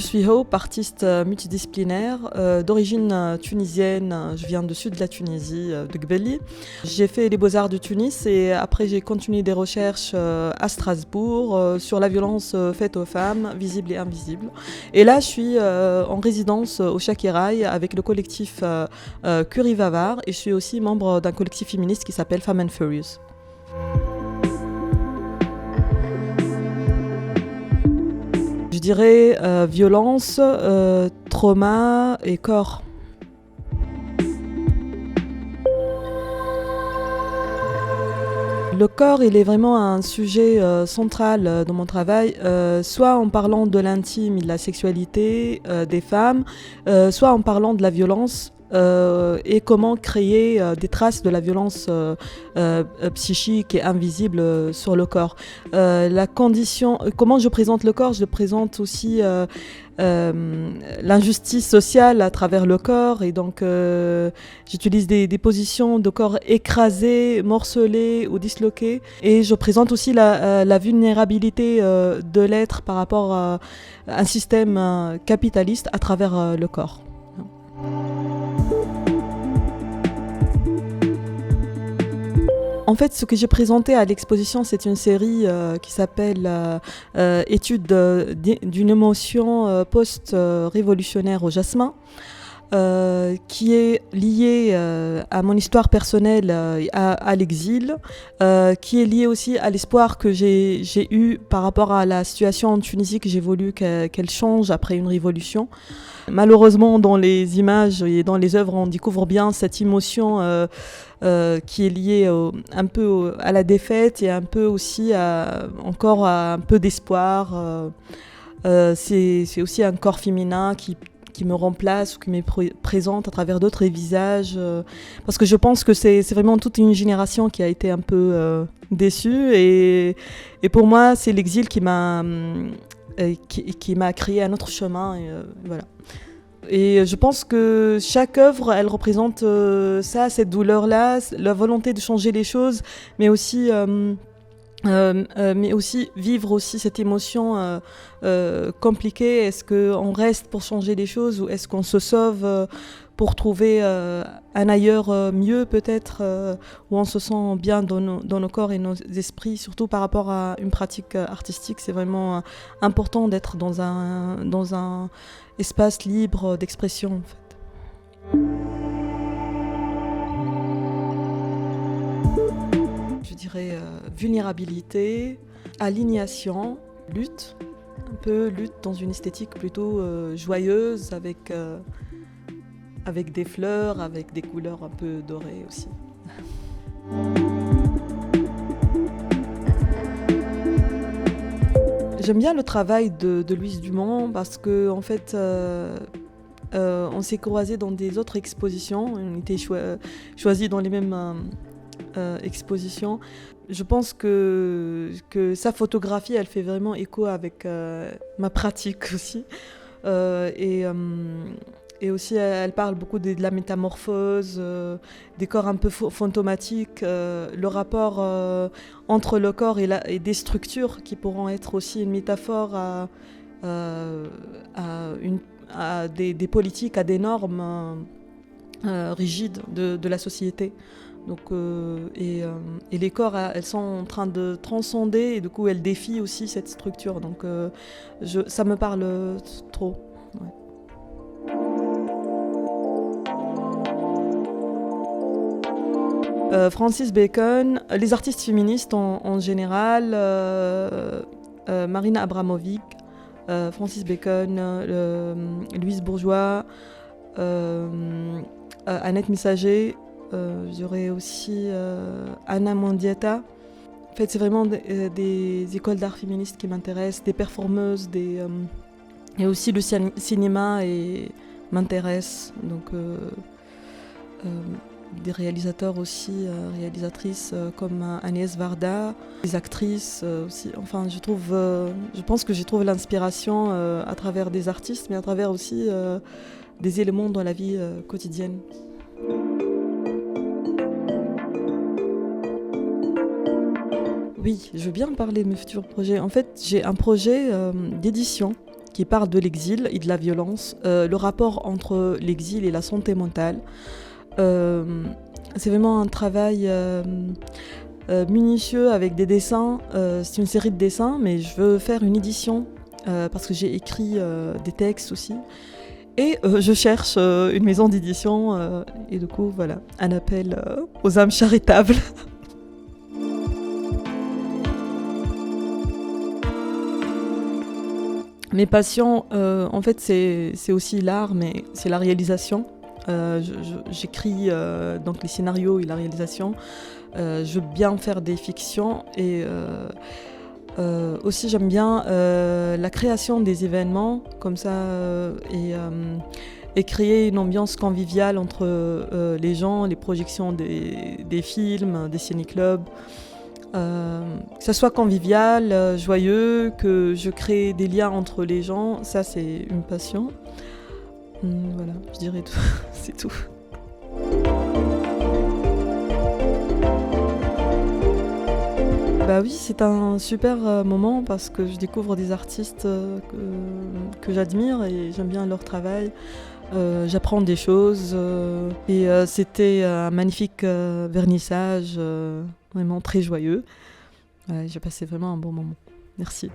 Je suis Hope, artiste multidisciplinaire, d'origine tunisienne. Je viens du sud de la Tunisie, de Gbeli. J'ai fait les Beaux-Arts de Tunis et après j'ai continué des recherches à Strasbourg sur la violence faite aux femmes, visibles et invisibles. Et là, je suis en résidence au Chakiraï avec le collectif Curie Vavar et je suis aussi membre d'un collectif féministe qui s'appelle Femme and Furious. Je dirais violence, trauma et corps. Le corps, il est vraiment un sujet central dans mon travail, soit en parlant de l'intime et de la sexualité des femmes, soit en parlant de la violence. Et comment créer des traces de la violence psychique et invisible sur le corps. La condition, comment je présente le corps, je présente aussi l'injustice sociale à travers le corps et donc j'utilise des positions de corps écrasés, morcelés ou disloqués et je présente aussi la vulnérabilité de l'être par rapport à un système capitaliste à travers le corps. En fait, ce que j'ai présenté à l'exposition, c'est une série qui s'appelle Études d'une émotion post-révolutionnaire au jasmin, qui est liée à mon histoire personnelle, à l'exil, qui est liée aussi à l'espoir que j'ai eu par rapport à la situation en Tunisie, que j'ai voulu qu'elle change après une révolution. Malheureusement, dans les images et dans les œuvres, on découvre bien cette émotion qui est liée un peu à la défaite et un peu aussi encore à un peu d'espoir. C'est aussi un corps féminin qui me remplace ou qui me présente à travers d'autres visages. Parce que je pense que c'est vraiment toute une génération qui a été un peu déçue. Et pour moi, c'est l'exil qui m'a créé un autre chemin. Et, voilà. Et je pense que chaque œuvre, elle représente ça, cette douleur-là, la volonté de changer les choses, mais aussi vivre aussi cette émotion compliquée. Est-ce qu'on reste pour changer les choses ou est-ce qu'on se sauve pour trouver un ailleurs mieux peut-être, où on se sent bien dans nos corps et nos esprits, surtout par rapport à une pratique artistique. C'est vraiment important d'être dans un espace libre d'expression en fait. Je dirais vulnérabilité, alignation, lutte, un peu lutte dans une esthétique plutôt joyeuse avec des fleurs, avec des couleurs un peu dorées aussi. J'aime bien le travail de Louise Dumont parce que en fait, on s'est croisés dans des autres expositions, on était choisis dans les mêmes expositions. Je pense que sa photographie, elle fait vraiment écho avec ma pratique aussi. Et aussi, elle parle beaucoup de la métamorphose, des corps un peu fantomatiques, le rapport entre le corps et des structures qui pourront être aussi une métaphore à des politiques, à des normes rigides de la société. Donc, et les corps, elles sont en train de transcender et du coup, elles défient aussi cette structure. Donc, ça me parle trop. Ouais. Francis Bacon, les artistes féministes en général, Marina Abramovic, Francis Bacon, Louise Bourgeois, Annette Messager, j'aurais aussi Anna Mondiata. En fait, c'est vraiment des écoles d'art féministes qui m'intéressent, des performeuses, et aussi le cinéma m'intéresse. Donc, des réalisateurs aussi, réalisatrices comme Agnès Varda, des actrices aussi. Enfin, je pense que j'y trouve l'inspiration à travers des artistes, mais à travers aussi des éléments dans la vie quotidienne. Oui, je veux bien parler de mes futurs projets. En fait, j'ai un projet d'édition qui parle de l'exil et de la violence, le rapport entre l'exil et la santé mentale. C'est vraiment un travail minutieux avec des dessins. C'est une série de dessins, mais je veux faire une édition parce que j'ai écrit des textes aussi. Et je cherche une maison d'édition et du coup, voilà, un appel aux âmes charitables. Mes passions, en fait, c'est aussi l'art, mais c'est la réalisation. J'écris donc les scénarios et la réalisation. Je veux bien faire des fictions et aussi j'aime bien la création des événements comme ça et créer une ambiance conviviale entre les gens, les projections des films, des ciné-clubs. Que ça soit convivial, joyeux, que je crée des liens entre les gens, ça c'est une passion. Voilà, je dirais tout. C'est tout. Bah oui, c'est un super moment parce que je découvre des artistes que j'admire et j'aime bien leur travail. J'apprends des choses et c'était un magnifique vernissage, vraiment très joyeux. Ouais, j'ai passé vraiment un bon moment. Merci.